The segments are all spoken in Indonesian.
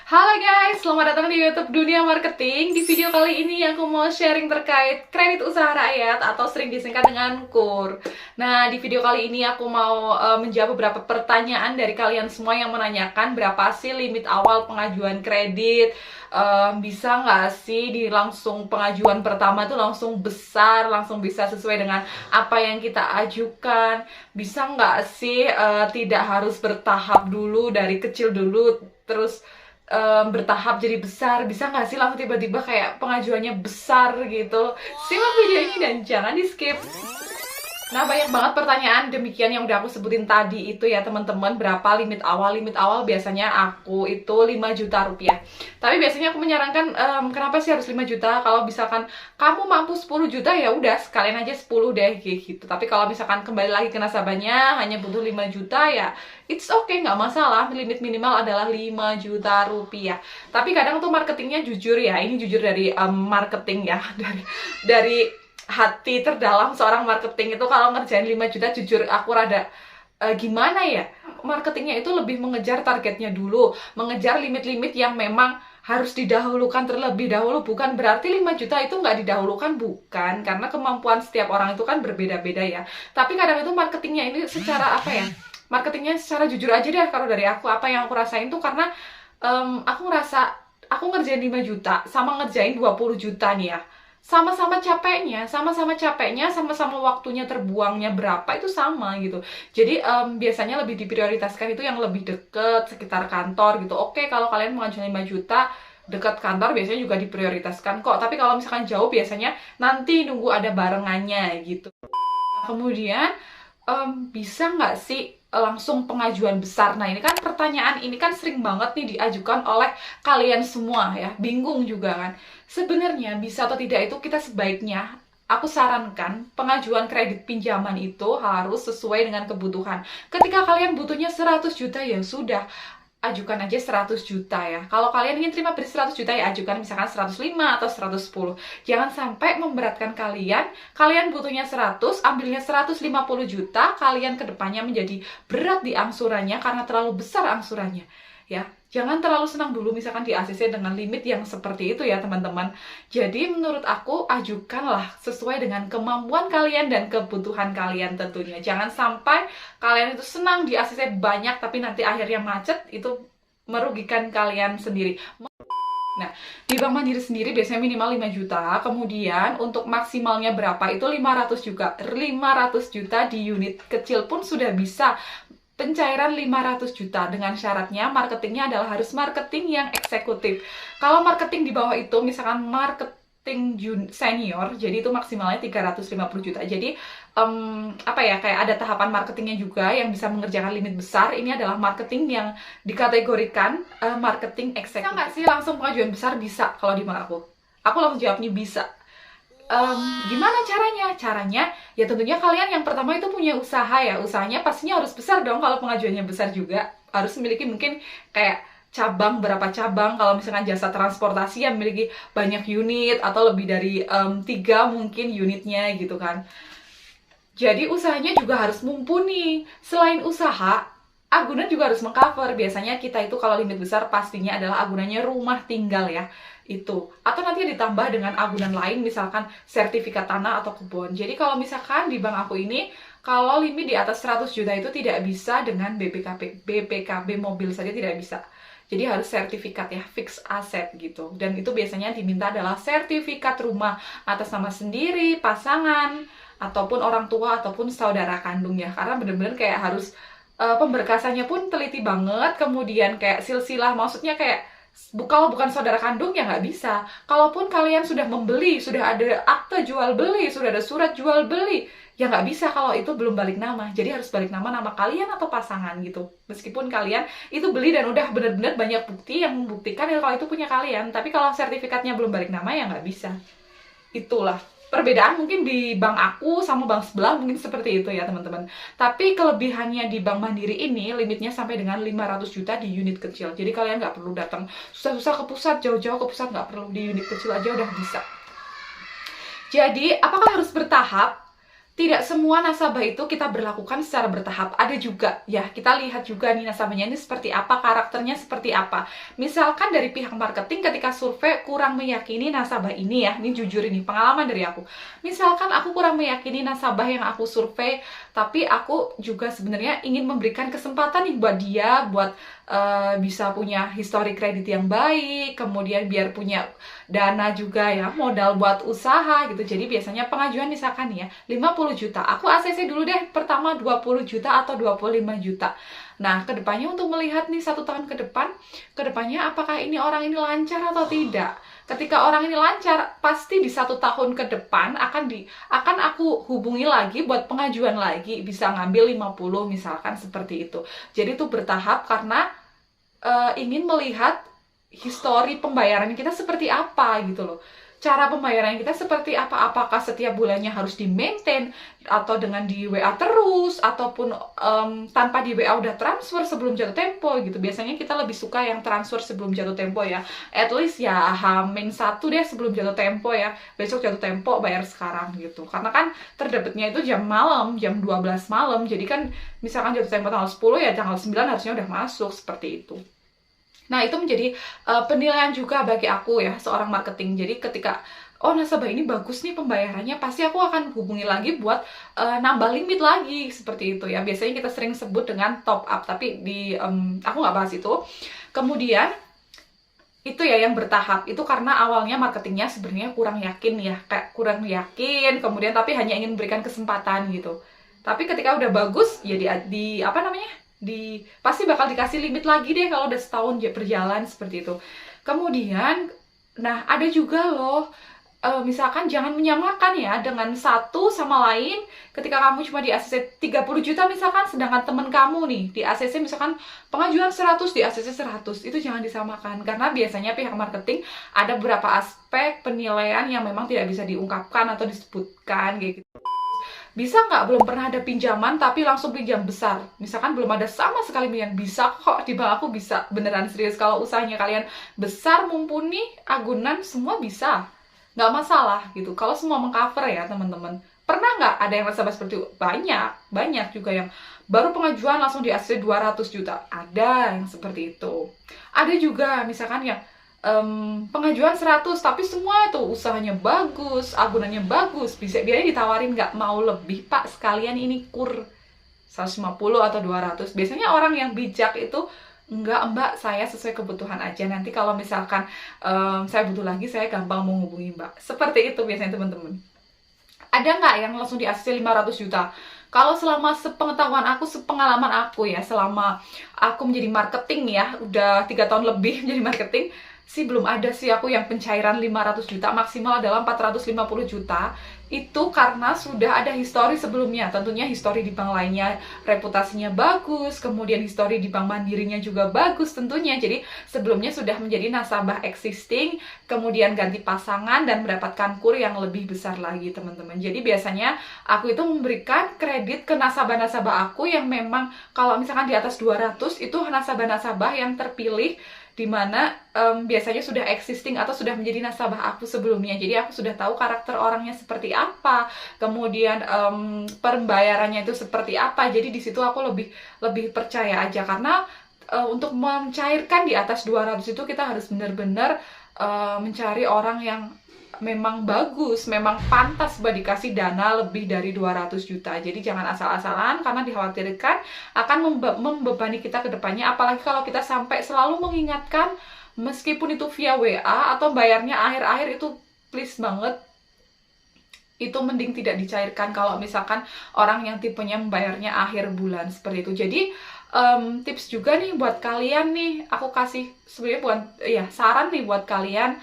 Halo guys, selamat datang di YouTube Dunia Marketing. Di video kali ini aku mau sharing terkait kredit usaha rakyat atau sering disingkat dengan KUR. Nah, di video kali ini aku mau menjawab beberapa pertanyaan dari kalian semua yang menanyakan berapa sih limit awal pengajuan kredit. Bisa nggak sih di langsung pengajuan pertama itu langsung besar, langsung bisa sesuai dengan apa yang kita ajukan. Bisa nggak sih tidak harus bertahap dulu, dari kecil dulu, terus bertahap jadi besar. Bisa nggak sih langsung tiba-tiba kayak pengajuannya besar gitu? Simak video ini dan jangan di skip. Nah, banyak banget pertanyaan demikian yang udah aku sebutin tadi itu ya teman-teman. Berapa limit awal? Limit awal biasanya aku itu 5 juta rupiah. Tapi biasanya aku menyarankan kenapa sih harus 5 juta? Kalau misalkan kamu mampu 10 juta ya udah sekalian aja 10 deh gitu. Tapi kalau misalkan kembali lagi ke nasabahnya hanya butuh 5 juta ya it's okay, nggak masalah. Limit minimal adalah 5 juta rupiah. Tapi kadang tuh marketingnya jujur ya. Ini jujur dari marketing ya. Dari hati terdalam seorang marketing itu kalau ngerjain 5 juta jujur aku rada gimana ya, marketingnya itu lebih mengejar targetnya dulu, mengejar limit-limit yang memang harus didahulukan terlebih dahulu. Bukan berarti 5 juta itu nggak didahulukan, bukan, karena kemampuan setiap orang itu kan berbeda-beda ya. Tapi kadang itu marketingnya ini secara apa ya, marketingnya secara jujur aja deh. Kalau dari aku, apa yang aku rasain tuh karena aku ngerasa aku ngerjain 5 juta sama ngerjain 20 juta nih ya, sama-sama capeknya, sama-sama waktunya terbuangnya berapa itu sama gitu. Jadi biasanya lebih diprioritaskan itu yang lebih deket sekitar kantor gitu. Oke, kalau kalian mengajukan 5 juta dekat kantor biasanya juga diprioritaskan kok. Tapi kalau misalkan jauh biasanya nanti nunggu ada barengannya gitu. Kemudian bisa nggak sih langsung pengajuan besar? Nah, ini kan pertanyaan ini kan sering banget nih diajukan oleh kalian semua ya, bingung juga kan. Sebenarnya bisa atau tidak itu kita sebaiknya, aku sarankan pengajuan kredit pinjaman itu harus sesuai dengan kebutuhan. Ketika kalian butuhnya 100 juta ya sudah, ajukan aja 100 juta ya. Kalau kalian ingin terima beri 100 juta ya ajukan misalkan 105 atau 110. Jangan sampai memberatkan kalian. Kalian butuhnya 100, ambilnya 150 juta, kalian kedepannya menjadi berat di angsurannya karena terlalu besar angsurannya. Ya, jangan terlalu senang dulu misalkan di ACC dengan limit yang seperti itu ya teman-teman. Jadi menurut aku ajukanlah sesuai dengan kemampuan kalian dan kebutuhan kalian tentunya. Jangan sampai kalian itu senang di ACC banyak tapi nanti akhirnya macet, itu merugikan kalian sendiri. Nah, di Bank Mandiri sendiri biasanya minimal 5 juta, kemudian untuk maksimalnya berapa itu 500 juga. 500 juta di unit kecil pun sudah bisa pencairan 500 juta dengan syaratnya marketingnya adalah harus marketing yang eksekutif. Kalau marketing di bawah itu misalkan marketing senior, jadi itu maksimalnya 350 juta. Jadi apa ya, kayak ada tahapan marketingnya juga yang bisa mengerjakan limit besar. Ini adalah marketing yang dikategorikan marketing eksekutif. Bisa nggak sih langsung pengajuan besar? Bisa kalau di aku. Aku langsung jawabnya bisa. Gimana caranya? Caranya ya tentunya kalian yang pertama itu punya usaha ya. Usahanya pastinya harus besar dong. Kalau pengajuannya besar juga harus memiliki mungkin kayak cabang, berapa cabang. Kalau misalkan jasa transportasi yang memiliki banyak unit atau lebih dari 3 mungkin unitnya gitu kan. Jadi usahanya juga harus mumpuni. Selain usaha, agunan juga harus mengcover. Biasanya kita itu kalau limit besar pastinya adalah agunannya rumah tinggal ya. Itu. Atau nanti ditambah dengan agunan lain misalkan sertifikat tanah atau kebun. Jadi kalau misalkan di bank aku ini, kalau limit di atas 100 juta itu tidak bisa dengan BPKB mobil saja tidak bisa. Jadi harus sertifikat ya, fix aset gitu. Dan itu biasanya diminta adalah sertifikat rumah atas nama sendiri, pasangan, ataupun orang tua, ataupun saudara kandung ya. Karena bener-bener kayak harus pemberkasannya pun teliti banget. Kemudian kayak silsilah, maksudnya kayak kalau bukan saudara kandung ya nggak bisa. Kalaupun kalian sudah membeli, sudah ada akte jual beli, sudah ada surat jual beli, ya nggak bisa kalau itu belum balik nama. Jadi harus balik nama kalian atau pasangan gitu. Meskipun kalian itu beli dan udah benar-benar banyak bukti yang membuktikan ya kalau itu punya kalian, tapi kalau sertifikatnya belum balik nama ya nggak bisa. Itulah perbedaan mungkin di bank aku sama bank sebelah mungkin seperti itu ya teman-teman. Tapi kelebihannya di Bank Mandiri ini limitnya sampai dengan 500 juta di unit kecil. Jadi kalian nggak perlu datang susah-susah ke pusat, jauh-jauh ke pusat, nggak perlu. Di unit kecil aja udah bisa. Jadi apakah harus bertahap? tidak semua nasabah itu kita berlakukan secara bertahap. Ada juga, ya kita lihat juga nih nasabahnya ini seperti apa, karakternya seperti apa. Misalkan dari pihak marketing ketika survei kurang meyakini nasabah ini ya, ini jujur ini pengalaman dari aku. Misalkan aku kurang meyakini nasabah yang aku survei, tapi aku juga sebenarnya ingin memberikan kesempatan nih buat dia, buat bisa punya histori kredit yang baik, kemudian biar punya dana juga ya, modal buat usaha gitu. Jadi biasanya pengajuan misalkan ya 50 juta, aku ACC dulu deh pertama 20 juta atau 25 juta. Nah, kedepannya untuk melihat nih 1 tahun ke depan, kedepannya apakah ini orang ini lancar atau tidak. Ketika orang ini lancar, pasti di 1 tahun ke depan akan aku hubungi lagi buat pengajuan lagi, bisa ngambil 50 misalkan seperti itu. Jadi itu bertahap karena ingin melihat histori pembayaran kita seperti apa gitu loh. Cara pembayaran kita seperti apa? Apakah setiap bulannya harus di-maintain atau dengan di WA terus ataupun tanpa di WA udah transfer sebelum jatuh tempo gitu. Biasanya kita lebih suka yang transfer sebelum jatuh tempo ya. At least ya H-1 deh sebelum jatuh tempo ya. Besok jatuh tempo bayar sekarang gitu. Karena kan terdebitnya itu jam malam, jam 12 malam. Jadi kan misalkan jatuh tempo tanggal 10 ya tanggal 9 harusnya udah masuk seperti itu. Nah, itu menjadi penilaian juga bagi aku ya, seorang marketing. Jadi ketika, oh nasabah ini bagus nih pembayarannya, pasti aku akan hubungi lagi buat nambah limit lagi, seperti itu ya. Biasanya kita sering sebut dengan top up, tapi aku nggak bahas itu. Kemudian, itu ya yang bertahap, itu karena awalnya marketingnya sebenarnya kurang yakin ya, kayak kurang yakin, kemudian tapi hanya ingin memberikan kesempatan gitu. Tapi ketika udah bagus, ya apa namanya? Pasti bakal dikasih limit lagi deh kalau udah setahun berjalan seperti itu. Kemudian, nah ada juga loh, misalkan jangan menyamakan ya dengan satu sama lain. Ketika kamu cuma di ACC 30 juta misalkan, sedangkan temen kamu nih di ACC misalkan pengajuan 100, di ACC 100, itu jangan disamakan. Karena biasanya pihak marketing ada beberapa aspek penilaian yang memang tidak bisa diungkapkan atau disebutkan kayak gitu. Bisa nggak belum pernah ada pinjaman tapi langsung pinjam besar, misalkan belum ada sama sekali yang bisa kok di bank aku bisa, beneran serius. Kalau usahanya kalian besar, mumpuni, agunan, semua bisa, nggak masalah gitu kalau semua mengcover ya teman-teman. Pernah nggak ada yang nasabah seperti itu? Banyak juga yang baru pengajuan langsung di ACC 200 juta, ada yang seperti itu. Ada juga misalkan yang pengajuan 100 tapi semua itu usahanya bagus, agunannya bagus, bisa biasanya ditawarin nggak mau lebih pak, sekalian ini kur 150 atau 200. Biasanya orang yang bijak itu enggak mbak, saya sesuai kebutuhan aja, nanti kalau misalkan saya butuh lagi saya gampang menghubungi mbak, seperti itu biasanya teman-teman. Ada nggak yang langsung di ACC 500 juta? Kalau selama sepengetahuan aku, sepengalaman aku ya, selama aku menjadi marketing ya, udah 3 tahun lebih menjadi marketing, sih belum ada sih aku yang pencairan 500 juta, maksimal adalah 450 juta. Itu karena sudah ada histori sebelumnya, tentunya histori di bank lainnya reputasinya bagus, kemudian histori di bank mandirinya juga bagus tentunya. Jadi sebelumnya sudah menjadi nasabah existing, kemudian ganti pasangan dan mendapatkan kur yang lebih besar lagi teman-teman. Jadi biasanya aku itu memberikan kredit ke nasabah-nasabah aku yang memang kalau misalkan di atas 200 itu nasabah-nasabah yang terpilih, dimana biasanya sudah existing atau sudah menjadi nasabah aku sebelumnya. Jadi aku sudah tahu karakter orangnya seperti apa, kemudian pembayarannya itu seperti apa. Jadi di situ aku lebih percaya aja, karena untuk mencairkan di atas 200 itu kita harus benar-benar mencari orang yang memang bagus, memang pantas buat dikasih dana lebih dari 200 juta. Jadi jangan asal-asalan, karena dikhawatirkan akan membebani kita ke depannya. Apalagi kalau kita sampai selalu mengingatkan, meskipun itu via WA atau bayarnya akhir-akhir, itu please banget, itu mending tidak dicairkan kalau misalkan orang yang tipenya membayarnya akhir bulan seperti itu. Jadi tips juga nih buat kalian nih, aku kasih sebenarnya saran nih buat kalian.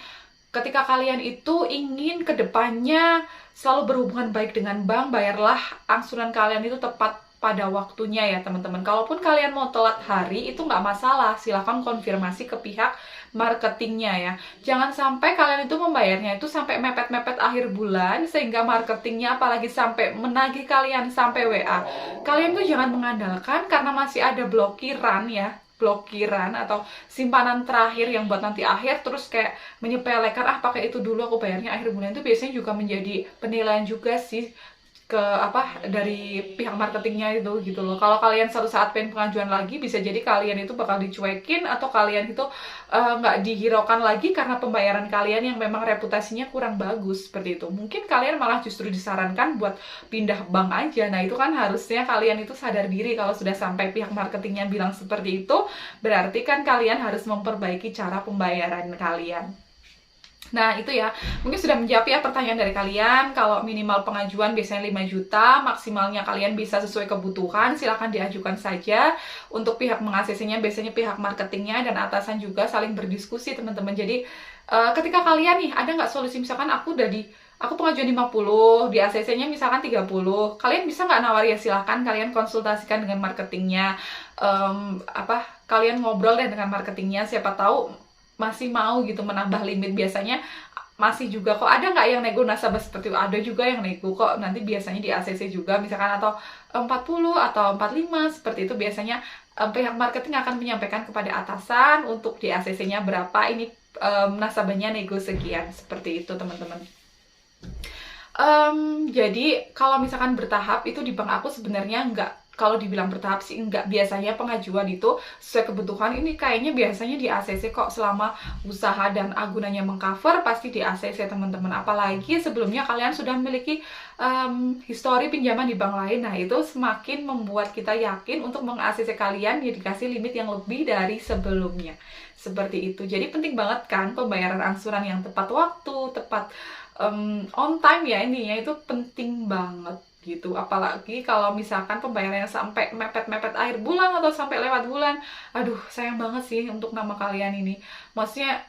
Ketika kalian itu ingin kedepannya selalu berhubungan baik dengan bank, bayarlah angsuran kalian itu tepat pada waktunya ya teman-teman. Kalaupun kalian mau telat hari, itu nggak masalah, silahkan konfirmasi ke pihak marketingnya ya. Jangan sampai kalian itu membayarnya itu sampai mepet-mepet akhir bulan, sehingga marketingnya apalagi sampai menagih kalian sampai WA. Kalian tuh jangan mengandalkan karena masih ada blokiran atau simpanan terakhir yang buat nanti akhir, terus kayak menyepelekan, pakai itu dulu aku bayarnya akhir bulan. Itu biasanya juga menjadi penilaian juga sih. ke apa dari pihak marketingnya itu gitu loh. Kalau kalian suatu saat pengen pengajuan lagi, bisa jadi kalian itu bakal dicuekin atau kalian itu nggak dihiraukan lagi karena pembayaran kalian yang memang reputasinya kurang bagus seperti itu. Mungkin kalian malah justru disarankan buat pindah bank aja. Nah itu kan harusnya kalian itu sadar diri kalau sudah sampai pihak marketingnya bilang seperti itu, berarti kan kalian harus memperbaiki cara pembayaran kalian. Nah itu ya, mungkin sudah menjawab ya pertanyaan dari kalian. Kalau minimal pengajuan biasanya 5 juta, maksimalnya kalian bisa sesuai kebutuhan, silahkan diajukan saja. Untuk pihak meng-ACC-nya biasanya pihak marketingnya dan atasan juga saling berdiskusi teman-teman. Jadi ketika kalian nih, ada nggak solusi, misalkan aku pengajuan 50, di ACC-nya misalkan 30, kalian bisa nggak nawar, ya silahkan kalian konsultasikan dengan marketingnya. Kalian ngobrol deh dengan marketingnya, siapa tahu masih mau gitu menambah limit. Biasanya masih juga kok, ada nggak yang nego nasabah seperti itu, ada juga yang nego kok, nanti biasanya di ACC juga misalkan, atau 40 atau 45 seperti itu. Biasanya pihak marketing akan menyampaikan kepada atasan untuk di ACC-nya berapa, ini nasabahnya nego sekian, seperti itu teman-teman. Jadi kalau misalkan bertahap itu di bank aku sebenarnya nggak, kalau dibilang bertahap sih enggak. Biasanya pengajuan itu sesuai kebutuhan, ini kayaknya biasanya di ACC kok, selama usaha dan agunannya mengcover pasti di ACC teman-teman. Apalagi sebelumnya kalian sudah memiliki histori pinjaman di bank lain, nah itu semakin membuat kita yakin untuk meng-ACC kalian ya dikasih limit yang lebih dari sebelumnya. Seperti itu. Jadi penting banget kan pembayaran angsuran yang tepat waktu, tepat on time ya, ininya itu penting banget gitu. Apalagi kalau misalkan pembayarannya sampai mepet-mepet akhir bulan atau sampai lewat bulan, aduh sayang banget sih untuk nama kalian ini. Maksudnya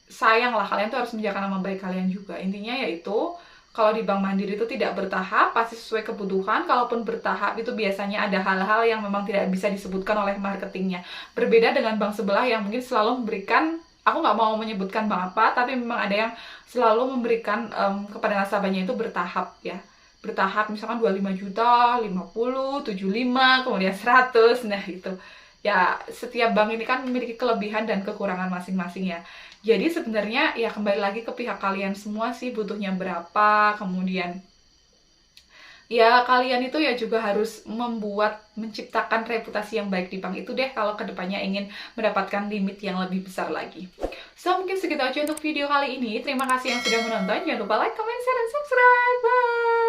sayang lah, kalian tuh harus menjaga nama baik kalian juga. Intinya yaitu kalau di Bank Mandiri itu tidak bertahap, pasti sesuai kebutuhan. Kalaupun bertahap itu biasanya ada hal-hal yang memang tidak bisa disebutkan oleh marketingnya. Berbeda dengan bank sebelah yang mungkin selalu memberikan, aku nggak mau menyebutkan bank apa, tapi memang ada yang selalu memberikan kepada nasabahnya itu bertahap ya. Bertahap, misalkan 25 juta, 50, 75, kemudian 100, nah itu. Ya, setiap bank ini kan memiliki kelebihan dan kekurangan masing-masing ya. Jadi sebenarnya ya kembali lagi ke pihak kalian semua sih, butuhnya berapa, kemudian ya kalian itu ya juga harus menciptakan reputasi yang baik di bank itu deh kalau kedepannya ingin mendapatkan limit yang lebih besar lagi. So, mungkin segitu aja untuk video kali ini. Terima kasih yang sudah menonton. Jangan lupa like, comment, share, dan subscribe. Bye!